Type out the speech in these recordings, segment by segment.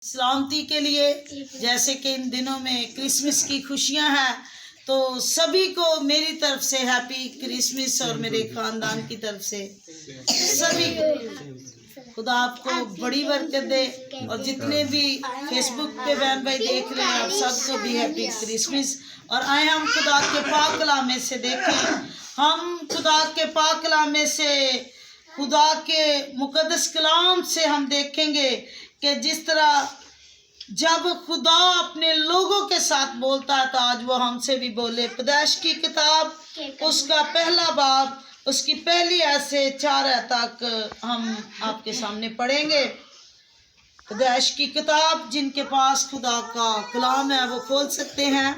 سلامتی کے لیے، جیسے کہ ان دنوں میں کرسمس کی خوشیاں ہیں، تو سبھی کو میری طرف سے ہیپی کرسمس، اور میرے خاندان کی طرف سے سبھی کو خدا آپ کو بڑی برکت دے، اور جتنے بھی فیس بک پہ بہن بھائی دیکھ رہے ہیں آپ سب کو بھی ہیپی کرسمس۔ اور آئے ہم خدا کے پاک کلام میں سے دیکھیں، ہم خدا کے پاک کلام میں سے خدا کے مقدس کلام سے ہم دیکھیں گے کہ جس طرح جب خدا اپنے لوگوں کے ساتھ بولتا ہے تو آج وہ ہم سے بھی بولے۔ پیدائش کی کتاب اس کا پہلا باب، اس کی پہلی آیت سے 4 آیت تک ہم آپ کے سامنے پڑھیں گے۔ پیدائش کی کتاب، جن کے پاس خدا کا کلام ہے وہ کھول سکتے ہیں۔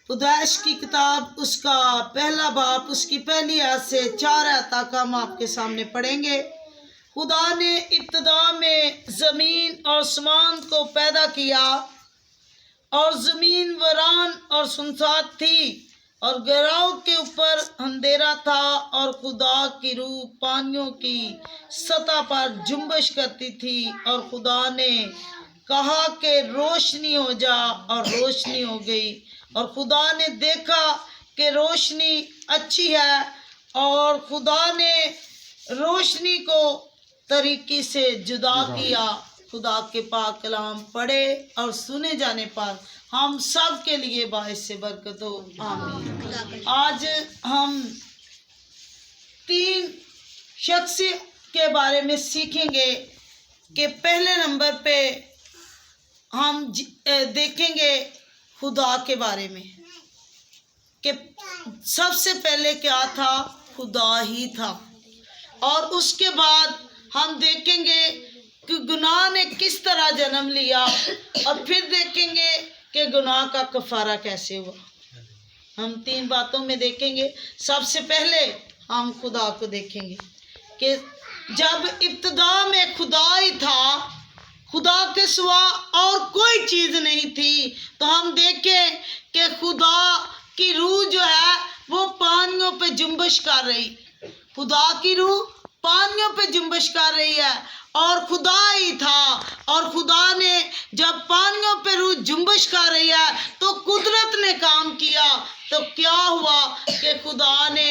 پیدائش کی کتاب اس کا پہلا باب، اس کی پہلی آیت سے 4 آیت تک ہم آپ کے سامنے پڑھیں گے۔ خدا نے ابتدا میں زمین اور آسمان کو پیدا کیا، اور زمین ویران اور سنسان تھی، اور گہراؤں کے اوپر اندھیرا تھا، اور خدا کی روح پانیوں کی سطح پر جنبش کرتی تھی، اور خدا نے کہا کہ روشنی ہو جا، اور روشنی ہو گئی۔ اور خدا نے دیکھا کہ روشنی اچھی ہے، اور خدا نے روشنی کو تاریکی سے جدا کیا۔ خدا کے پاک کلام پڑھے اور سنے جانے پر ہم سب کے لیے باعث برکت ہو، آمین۔ آج ہم 3 شخص کے بارے میں سیکھیں گے کہ پہلے نمبر پہ ہم دیکھیں گے خدا کے بارے میں کہ سب سے پہلے کیا تھا، خدا ہی تھا۔ اور اس کے بعد ہم دیکھیں گے کہ گناہ نے کس طرح جنم لیا، اور پھر دیکھیں گے کہ گناہ کا کفارہ کیسے ہوا۔ ہم 3 باتوں میں دیکھیں گے۔ سب سے پہلے ہم خدا کو دیکھیں گے کہ جب ابتدا میں خدا ہی تھا، خدا کے سوا اور کوئی چیز نہیں تھی، تو ہم دیکھیں کہ خدا کی روح جو ہے وہ پانیوں پہ جنبش کر رہی، خدا کی روح پانیوں پہ جنبش کر رہی ہے، اور خدا ہی تھا۔ اور خدا نے جب پانیوں پہ روح جنبش کر رہی ہے تو قدرت نے کام کیا۔ تو کیا ہوا کہ خدا نے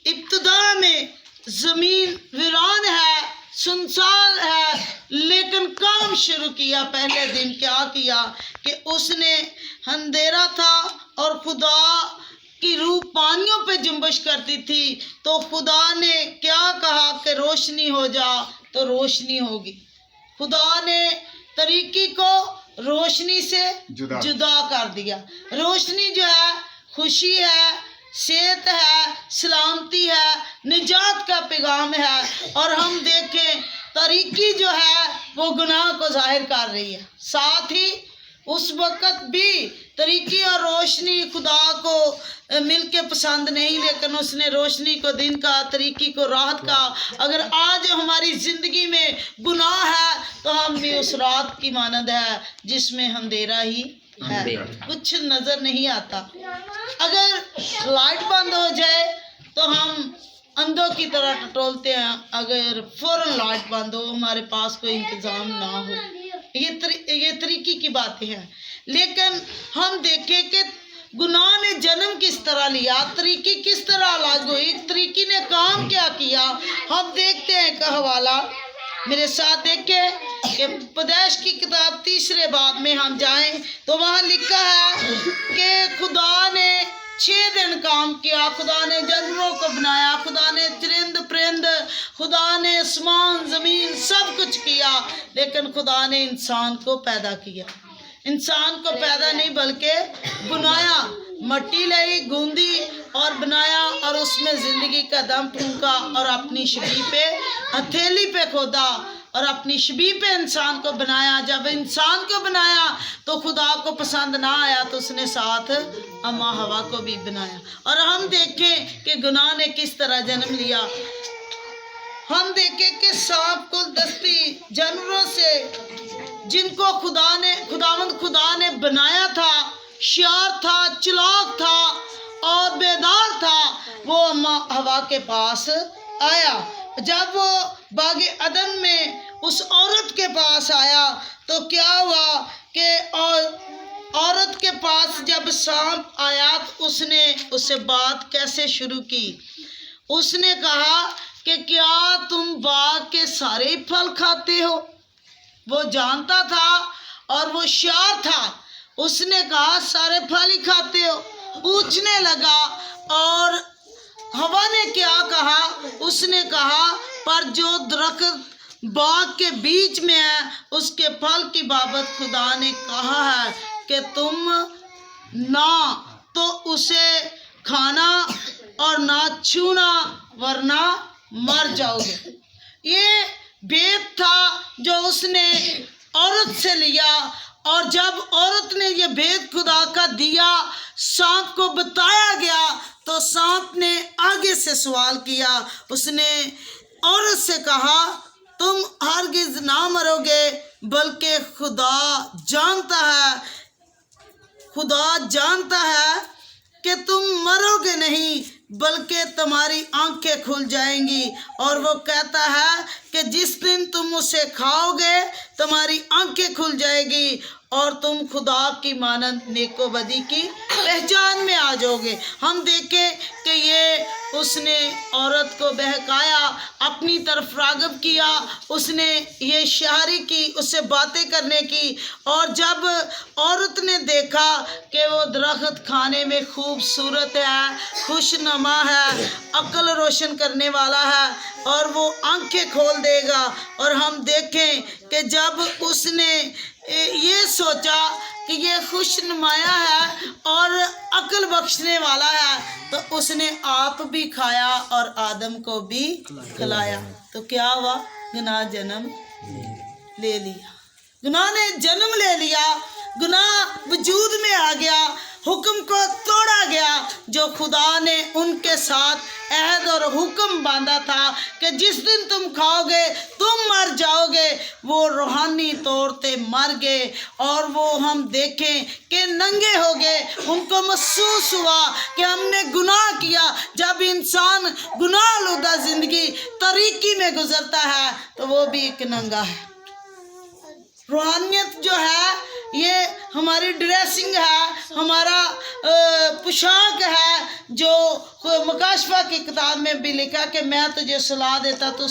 ابتدا میں زمین ویران ہے، سنسان ہے، لیکن کام شروع کیا۔ پہلے دن کیا کیا کہ اس نے اندھیرا تھا، اور خدا کی روح پانیوں پہ جنبش کرتی تھی، تو خدا نے کیا کہا کہ روشنی ہو جا، تو روشنی ہوگی۔ خدا نے تاریکی کو روشنی سے جدا کر دیا۔ روشنی جو ہے خوشی ہے، صحت ہے، سلامتی ہے، نجات کا پیغام ہے۔ اور ہم دیکھیں تاریکی جو ہے وہ گناہ کو ظاہر کر رہی ہے۔ ساتھ ہی اس وقت بھی تاریکی اور روشنی خدا کو مل کے پسند نہیں، لیکن اس نے روشنی کو دن کا، تاریکی کو رات کا۔ اگر آج ہماری زندگی میں گناہ ہے تو ہم بھی اس رات کی مانند ہے جس میں اندھیرا ہی ہے، کچھ نظر نہیں آتا۔ اگر لائٹ بند ہو جائے تو ہم اندھوں کی طرح ٹٹولتے ہیں، اگر فوراً لائٹ بند ہو، ہمارے پاس کوئی انتظام نہ ہو۔ یہ طریقے کی باتیں ہیں۔ لیکن ہم دیکھیں کہ گناہ نے جنم کس طرح لیا، طریقی کس طرح الگ ہوئی، طریقی نے کام کیا کیا۔ ہم دیکھتے ہیں کہ حوالہ میرے ساتھ دیکھیں کہ پیدائش کی کتاب 3 باب میں ہم جائیں تو وہاں لکھا ہے کہ خدا نے 6 دن کام کیا۔ خدا نے جانوروں کو بنایا، خدا نے چرند پرند، خدا نے آسمان زمین سب کچھ کیا، لیکن خدا نے انسان کو پیدا کیا۔ انسان کو پیدا نہیں بلکہ بنایا، مٹی لائی، گوندی اور بنایا، اور اس میں زندگی کا دم پھونکا، اور اپنی شبیہ پہ ہتھیلی پہ کھودا، اور اپنی شبیہ پہ انسان کو بنایا۔ جب انسان کو بنایا تو خدا کو پسند نہ آیا، تو اس نے ساتھ اما ہوا کو بھی بنایا۔ اور ہم دیکھیں کہ گناہ نے کس طرح جنم لیا۔ ہم دیکھیں کہ سانپ کو دستی جانوروں سے جن کو خداوند خدا نے بنایا تھا، شیار تھا، چلاک تھا اور بیدار تھا، وہ اما ہوا کے پاس آیا۔ جب وہ باغ عدن میں उस औरत के पास आया तो क्या हुआ कि औरत के पास जब सांप आया तो उसने उससे बात कैसे शुरू की। उसने कहा कि क्या तुम बाग के सारे ही फल खाते हो। वो जानता था और वो होशियार था। उसने कहा सारे फल ही खाते हो। पूछने लगा और हवा ने क्या कहा। उसने कहा पर जो दरख्त बाग के बीच में है उसके फल की बाबत खुदा ने कहा है कि तुम ना तो उसे खाना और ना छूना वरना मर जाओगे। ये भेद था जो उसने औरत से लिया, और जब औरत ने ये भेद खुदा का दिया, सांप को बताया गया, तो सांप ने आगे से सवाल किया। उसने औरत से कहा तुम हरगिज ना मरोगे, बल्कि खुदा जानता है कि तुम मरोगे नहीं, बल्कि तुम्हारी आंखें खुल जाएंगी। और वो कहता है कि जिस दिन तुम उसे खाओगे तुम्हारी आंखें खुल जाएगी और तुम खुदा की मानंद नेको बदी की पहचान में आ जाओगे। हम देखें कि ये उसने औरत को बहकाया, अपनी तरफ राग़िब किया, उसने ये शायरी की, उससे बातें करने की। और जब औरत ने देखा कि वो दरख्त खाने में खूबसूरत है, खुशनुमा है, अक्ल रोशन करने वाला है और वो आंखें खोल देगा, और हम देखें कि जब उसने ये सोचा कि ये खुशनुमाया है और अक्ल बख्शने वाला है, तो उसने आप भी खाया और आदम को भी खिलाया। तो क्या हुआ, गुनाह जन्म ले लिया। गुनाह ने जन्म ले लिया, गुनाह वजूद में आ गया, हुक्म को तोड़ा गया जो खुदा ने उनके साथ अहद और हुक्म बांधा था कि जिस दिन तुम खाओगे तुम मर जाओगे। वो रूहानी तौर पे मर गए और वो हम देखें कि नंगे हो गए। उनको महसूस हुआ कि हमने गुनाह किया। जब इंसान गुनाहलुदा जिंदगी तरीकी में गुजरता है तो वो भी एक नंगा है। रूहानियत जो है ये हमारी ड्रेसिंग है, हमारा पोशाक है, जो मुकाशफा की किताब में भी लिखा कि मैं तुझे सलाह देता तू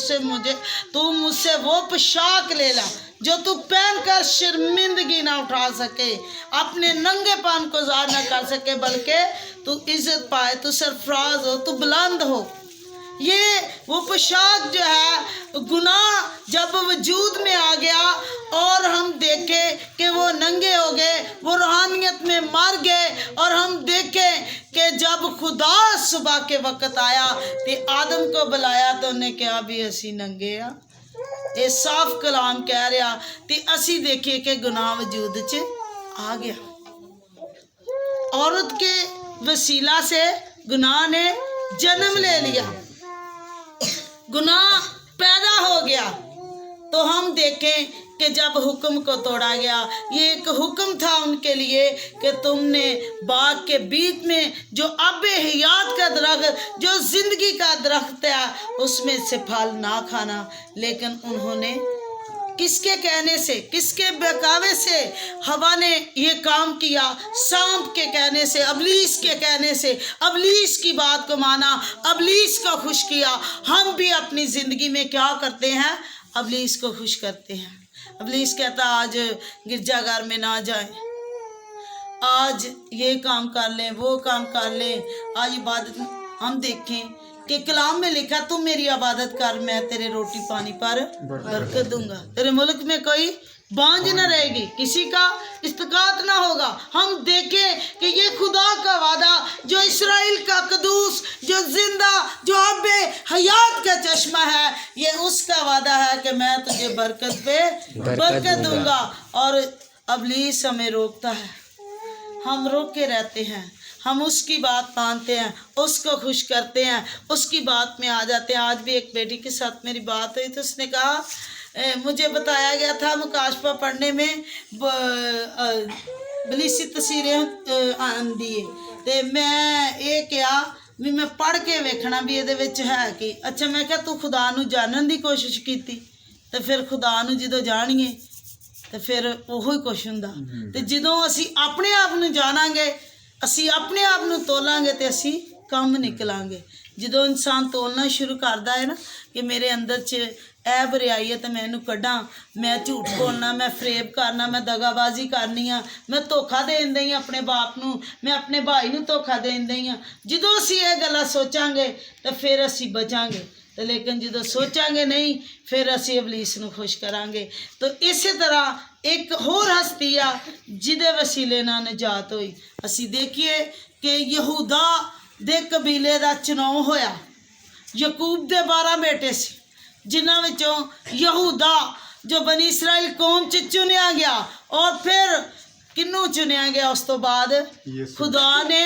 मुझसे वो पोशाक ले ला जो तू पहन कर शर्मिंदगी ना उठा सके, अपने नंगेपन को ज़ाहिर ना कर सके, बल्कि तू इज्जत पाए, तू सरफराज हो, तू बुलंद हो। ये वो पोशाक जो है, गुनाह जब वजूद में आ गया और हम देखें कि वो नंगे हो गए, वो रूहानियत में मर गए। और हम देखें कि जब खुदा सुबह के वक़्त आया तो आदम को बुलाया तो उन्हें कहा भी असी नंगे आ। ये साफ कलाम कह रहा तो असी देखिए कि गुनाह वजूद च आ गया। औरत के वसीला से गुनाह ने जन्म ले लिया, गुनाह पैदा हो गया। तो हम देखें कि जब हुक्म को तोड़ा गया, ये एक हुक्म था उनके लिए कि तुमने बाग के बीच में जो अब हयात का दरख्त, जो जिंदगी का दरख्त है, उसमें से फल ना खाना। लेकिन उन्होंने किसके कहने से, किसके बहकावे से हवा ने ये काम किया? सांप के कहने से, अबलीस के कहने से, अबलीस की बात को माना, अबलीस को खुश किया। हम भी अपनी ज़िंदगी में क्या करते हैं? अबलीस को खुश करते हैं। अबलीस कहता आज गिरजाघर में ना जाएं, आज ये काम कर लें, वो काम कर लें, आज इबादत। हम देखें कि कलाम में लिखा तुम मेरी इबादत कर, मैं तेरे रोटी पानी पर बरकत दूंगा, तेरे मुल्क में कोई बांझ न रहेगी, किसी का इस्तिकात ना होगा। हम देखें कि ये खुदा का वादा, जो इस्राइल का कदूस, जो जिंदा, जो अब हयात का चश्मा है, ये उसका वादा है कि मैं तुझे बरकत पे बरकत दूंगा। और अबलीस हमें रोकता है, हम रोक के रहते हैं, हम उसकी बात मानते हैं, उसको खुश करते हैं, उसकी बात में आ जाते हैं। आज भी एक बेटी के साथ मेरी बात हुई तो उसने कहा मुझे बताया गया था मुकाशफा पढ़ने में बलीसी तस्वीरें आंदी है, तो मैं ये क्या भी मैं पढ़ के वेखना भी ये है कि अच्छा। मैं क्या तू खुदा नू जानन दी कोशिश की? ਤੇ ਫਿਰ ਖੁਦਾ ਨੂੰ ਜਦੋਂ ਜਾਣੀਏ ਤੇ ਫਿਰ ਉਹੋ ਹੀ ਕੁਛ ਹੁੰਦਾ। ਤੇ ਜਦੋਂ ਅਸੀਂ ਆਪਣੇ ਆਪ ਨੂੰ ਜਾਣਾਂਗੇ, ਅਸੀਂ ਆਪਣੇ ਆਪ ਨੂੰ ਤੋਲਾਂਗੇ ਤੇ ਅਸੀਂ ਕੰਮ ਨਿਕਲਾਂਗੇ। ਜਦੋਂ ਇਨਸਾਨ ਤੋਲਣਾ ਸ਼ੁਰੂ ਕਰਦਾ ਹੈ ਨਾ ਕਿ ਮੇਰੇ ਅੰਦਰ 'ਚ ਇਹ ਬੁਰਾਈ ਹੈ ਤਾਂ ਮੈਂ ਇਹਨੂੰ ਕੱਢਾਂ, ਮੈਂ ਝੂਠ ਬੋਲਣਾ, ਮੈਂ ਫਰੇਬ ਕਰਨਾ, ਮੈਂ ਦਗਾਬਾਜ਼ੀ ਕਰਨੀ ਆ, ਮੈਂ ਧੋਖਾ ਦੇਣ ਦਈ ਆਪਣੇ ਬਾਪ ਨੂੰ, ਮੈਂ ਆਪਣੇ ਭਾਈ ਨੂੰ ਧੋਖਾ ਦੇਣ ਦਈ ਆ, ਜਦੋਂ ਅਸੀਂ ਇਹ ਗੱਲਾਂ ਸੋਚਾਂਗੇ ਤਾਂ ਫਿਰ ਅਸੀਂ ਬਚਾਂਗੇ। ਤੇ ਲੇਕਿਨ ਜਦੋਂ ਸੋਚਾਂਗੇ ਨਹੀਂ ਫਿਰ ਅਸੀਂ ਇਬਲੀਸ ਨੂੰ ਖੁਸ਼ ਕਰਾਂਗੇ। ਤਾਂ ਇਸੇ ਤਰ੍ਹਾਂ ਇੱਕ ਹੋਰ ਹਸਤੀ ਆ ਜਿਹਦੇ ਵਸੀਲੇ ਨਾਲ ਨਜਾਤ ਹੋਈ। ਅਸੀਂ ਦੇਖੀਏ ਕਿ ਯਹੂਦਾ ਦੇ ਕਬੀਲੇ ਦਾ ਚੁਣਾਵ ਹੋਇਆ। ਯਕੂਬ ਦੇ 12 ਬੇਟੇ ਸੀ, ਜਿਨ੍ਹਾਂ ਵਿੱਚੋਂ ਯਹੂਦਾ ਜੋ ਬਨੀ ਇਸਰਾਇਲ ਕੌਮ 'ਚ ਚੁਣਿਆ ਗਿਆ। ਔਰ ਫਿਰ ਕਿਹਨੂੰ ਚੁਣਿਆ ਗਿਆ? ਉਸ ਤੋਂ ਬਾਅਦ ਖੁਦਾ ਨੇ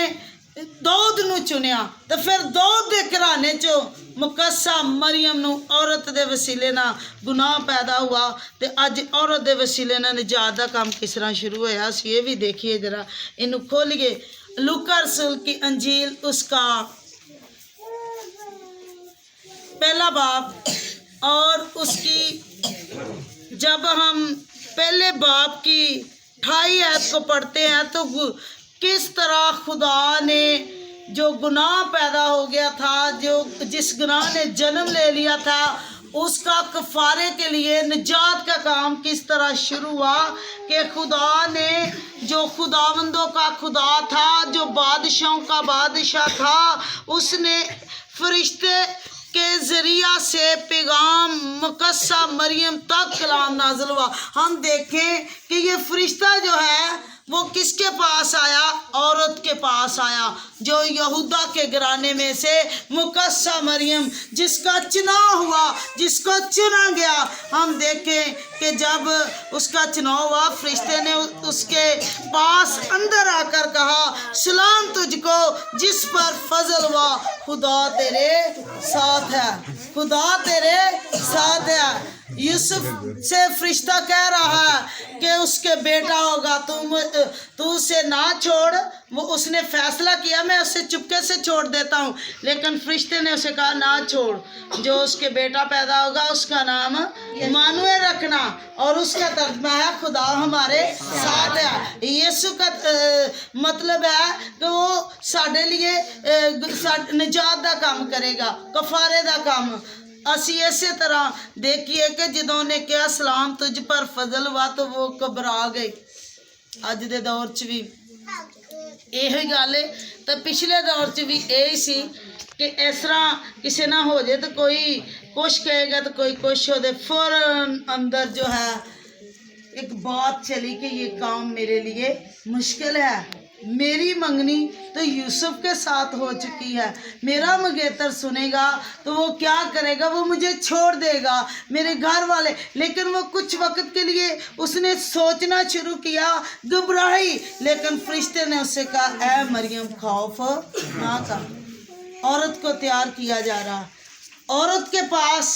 ਦਾਊਦ ਨੂੰ ਚੁਣਿਆ। ਤੇ ਫਿਰ ਦਾਊਦ ਦੇ ਘਰਾਣੇ 'ਚੋਂ ਮੁਕੱਸਾ ਮਰੀਮ ਨੂੰ ਔਰਤ ਦੇ ਵਸੀਲੇ ਨਾਲ ਗੁਨਾਹ ਪੈਦਾ ਹੁਆ। ਤੇ ਅੱਜ ਔਰਤ ਦੇ ਵਸੀਲੇ ਨਾਲ ਨਿਜਾਤ ਦਾ ਕੰਮ ਕਿਸ ਤਰ੍ਹਾਂ ਸ਼ੁਰੂ ਹੋਇਆ, ਅਸੀਂ ਇਹ ਵੀ ਦੇਖੀਏ ਜਰਾ, ਇਹਨੂੰ ਖੋਲੀਏ। लूका रसूल की अंजील उसका पहला बाब और उसकी जब हम पहले बाब की 28 आयत को पढ़ते हैं तो किस तरह खुदा ने जो गुनाह पैदा हो गया था, जो जिस गुनाह ने जन्म ले लिया था, उसका कफ़ारे के लिए निजात का काम किस तरह शुरू हुआ कि खुदा ने जो खुदावंदों का खुदा था, जो बादशाहों का बादशाह था, उसने फरिश्ते के ज़रिया से पैगाम मुकस्सा मरियम तक कलाम नाज़िल हुआ। हम देखें कि ये फरिश्ता जो है वो किसके पास आया? औरत के पास आया, जो यहूदा के घराने में से मुकस्सा मरियम, जिसका चुनाव हुआ, जिसको चुना गया। हम देखें कि जब उसका चुनाव हुआ, फरिश्ते ने उसके पास अंदर आकर कहा, सलाम तुझको जिस पर फजल हुआ, खुदा तेरे साथ है, खुदा तेरे साथ है। यूसुफ से फरिश्ता कह रहा है कि उसके बेटा होगा, तू उसे ना छोड़। वो उसने फैसला किया मैं उसे चुपके से छोड़ देता हूँ, लेकिन फरिश्ते ने उसे कहा ना छोड़, जो उसके बेटा पैदा होगा उसका नाम इमानुएल रखना, और उसका तर्जमा है खुदा हमारे साथ है। यीशु का मतलब है कि वो साडे लिए निजात दा काम करेगा, कफारे दा काम। असी इसे तरह देखिए कि जदों ने कहा सलाम तुझ पर फजल हुआ तो वो घबरा गए। अज दे दौर च भी यही गल है, तो पिछले दौर च भी यही सी कि इस तरह किसी ना हो जाए तो कोई कुछ कहेगा तो कोई कुछ हो दे, फौरन अंदर जो है एक बात चली कि ये काम मेरे लिए मुश्किल है। मेरी मंगनी तो यूसुफ के साथ हो चुकी है, मेरा मंगेतर सुनेगा तो वो क्या करेगा? वो मुझे छोड़ देगा, मेरे घर वाले। लेकिन वो कुछ वक्त के लिए उसने सोचना शुरू किया, घबराई, लेकिन फरिश्ते ने उससे कहा ऐ मरियम खौफ ना कर। औरत को तैयार किया जा रहा, औरत के पास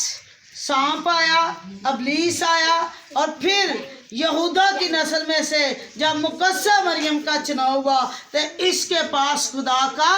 सांप आया, इब्लीस आया, और फिर यहूदा की नस्ल में से जब मुकस्सा मरियम का चुनाव हुआ तो इसके पास खुदा का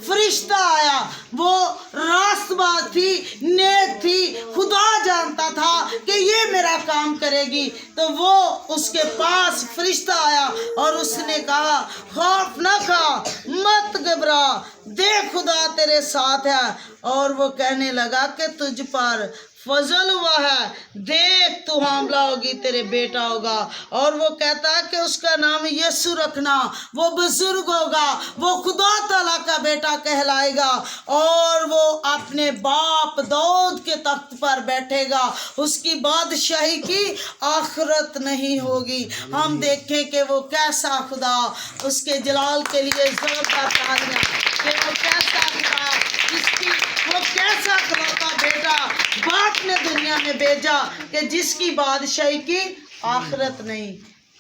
फरिश्ता आया। वो रास्तबाज थी, नेक थी, खुदा जानता था कि ये मेरा काम करेगी, तो वो उसके पास फरिश्ता आया और उसने कहा खौफ न खा, मत घबरा, देख खुदा तेरे साथ है। और वो कहने लगा कि तुझ पर फजल हुआ है, देख तू हामला होगी, तेरे बेटा होगा। और वो कहता है कि उसका नाम यीशु रखना, वो बुजुर्ग होगा, वो खुदा ताला का बेटा कहलाएगा, और वो अपने बाप दाऊद के तख्त पर बैठेगा, उसकी बादशाही की आखिरत नहीं होगी। हम देखें कि वो कैसा खुदा, उसके जलाल के लिए जोरदार तालियां, कि वो कैसा खुदा, जिसकी वो कैसा खुदा बेटा बाप ने दुनिया में भेजा कि जिसकी बादशाही की आखिरत नहीं।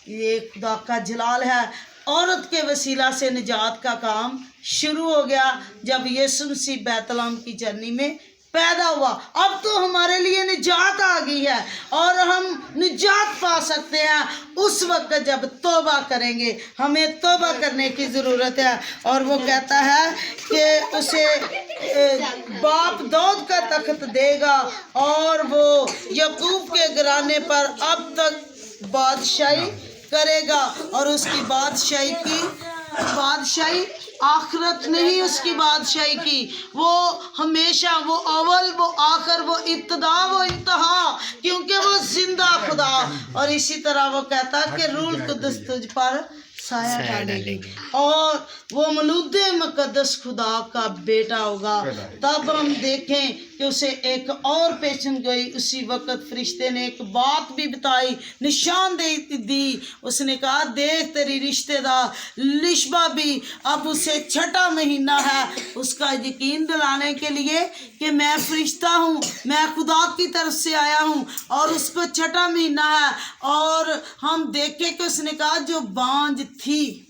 ये खुदा का जलाल है। औरत के वसीला से निजात का काम शुरू हो गया जब यीशु मसीह बैतलहम की जर्नी में पैदा हुआ। अब तो हमारे लिए निजात आ गई है और हम निजात पा सकते हैं उस वक्त जब तौबा करेंगे। हमें तौबा करने की ज़रूरत है। और वो कहता है कि उसे बाप दाऊद का तख्त देगा और वो याकूब के घराने पर अब तक बादशाही करेगा और उसकी बादशाही आखिरत नहीं, उसकी बादशाही की वो हमेशा, वो अव्वल, वो आखिर, वो इब्तिदा, वो इंतहा, क्योंकि वो जिंदा खुदा। और इसी तरह वो कहता कि रूल कुद्दस तुझ पर साया डालेगी और वो मौलूद मुकद्दस खुदा का बेटा होगा। तब हम देखें कि उसे एक और पेशन गई। उसी वक्त फरिश्ते ने एक बात भी बताई, निशानदेही दी। उसने कहा देख तेरी रिश्तेदार लिशबा भी, अब उसे 6वां महीना है, उसका यकीन दिलाने के लिए कि मैं फरिश्ता हूँ, मैं खुदा की तरफ से आया हूँ और उसको 6वां महीना है। और हम देखें कि उसने कहा जो बांझ थी,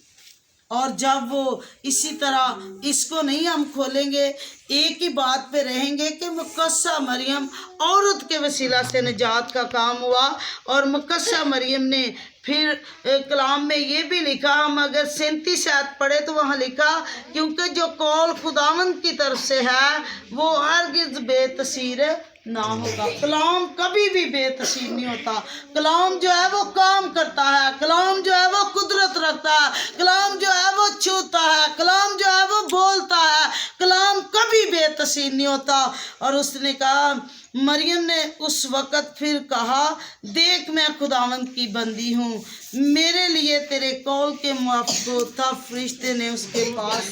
और जब वो इसी तरह इसको नहीं हम खोलेंगे, एक ही बात पे रहेंगे कि मुकस्सा मरियम औरत के वसीला से निजात का काम हुआ। और मुकस्सा मरियम ने फिर कलाम में ये भी लिखा, हम अगर 37 आयत पढ़े तो वहाँ लिखा क्योंकि जो कौल खुदावंद की तरफ से है वो हरगिज़ बेतसीर ना होगा। कलाम कभी भी बेतसीर नहीं होता। कलाम जो है वो काम करता है, कलाम जो है वो कुदरत रखता है, कलाम जो है वो छूता है, कलाम जो है वो बोलता है, कलाम कभी बेतसीर नहीं होता। और उसने कहा, मरियम ने उस वक़्त फिर कहा देख मैं खुदावंद की बंदी हूँ, मेरे लिए तेरे कौल के मुआफ़िक हो। तब फरिश्ते ने उसके पास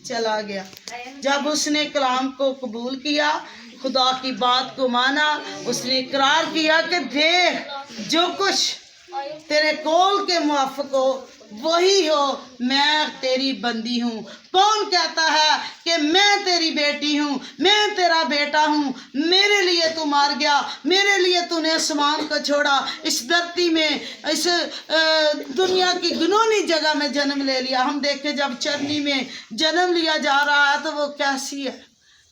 चला गया। जब उसने कलाम को कबूल किया, खुदा की बात को माना, उसने इकरार किया कि देख जो कुछ तेरे कौल के मुआफ़िक हो वही हो, मैं तेरी बंदी हूँ। कौन कहता है कि मैं तेरी बेटी हूँ, मैं तेरा बेटा हूँ, मेरे लिए तू मार गया, मेरे लिए तूने आसमान को छोड़ा, इस धरती में, इस दुनिया की घिनौनी जगह में जन्म ले लिया। हम देखें जब चरनी में जन्म लिया जा रहा है तो वो कैसी है।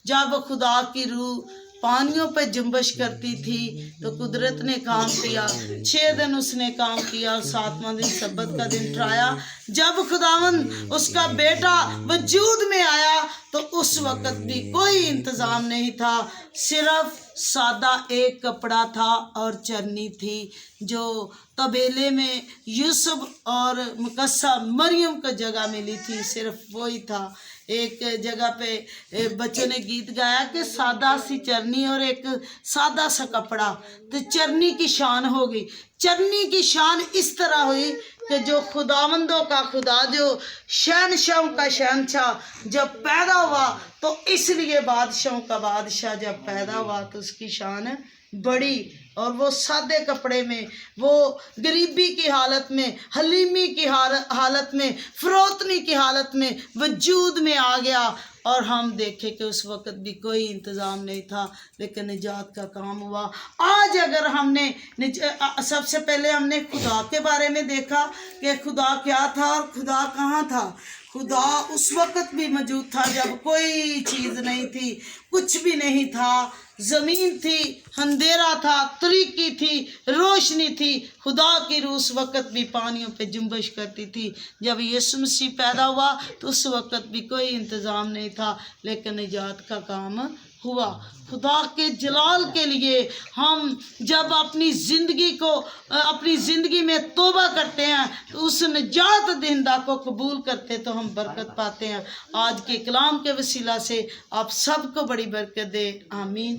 जब खुदा की रूह पानियों पे जुम्बश करती थी तो कुदरत ने काम किया। 6 दिन उसने काम किया, 7वां दिन सब्बत का दिन ठहराया। जब खुदावंद उसका बेटा वजूद में आया तो उस वक़्त भी कोई इंतज़ाम नहीं था, सिर्फ सादा एक कपड़ा था और चरनी थी जो तबेले में यूसुफ और मुकस्सा मरियम को जगह मिली थी, सिर्फ वही था। एक जगह पे बच्चों ने गीत गाया कि सादा सी चरनी और एक सादा सा कपड़ा, तो चरनी की शान हो गई। चरनी की शान इस तरह हुई कि जो खुदावंदों का खुदा, जो शहनशाहों का शहनशाह जब पैदा हुआ तो इसलिए बादशाहों का बादशाह जब पैदा हुआ तो उसकी शान बड़ी। और वो सादे कपड़े में, वो गरीबी की हालत में, हलीमी की हालत में, फरोतनी की हालत में वजूद में आ गया। और हम देखें कि उस वक़्त भी कोई इंतज़ाम नहीं था, लेकिन निजात का काम हुआ। आज अगर हमने सबसे पहले हमने खुदा के बारे में देखा कि खुदा क्या था और खुदा कहाँ था। खुदा उस वक़्त भी मौजूद था जब कोई चीज़ नहीं थी, कुछ भी नहीं था, ज़मीन थी, अंधेरा था, तरीकी थी, रोशनी थी। खुदा की रूह उस वक़्त भी पानियों पे जुम्बश करती थी। जब यीशु मसीह पैदा हुआ तो उस वक़्त भी कोई इंतज़ाम नहीं था, लेकिन निजात का काम हुआ। खुदा के जलाल के लिए हम जब अपनी ज़िंदगी में तौबा करते हैं तो उस निजात दहिंदा को कबूल करते तो हम बरकत पाते हैं। आज के कलाम के वसीला से आप सबको बड़ी बरकत दे, आमीन।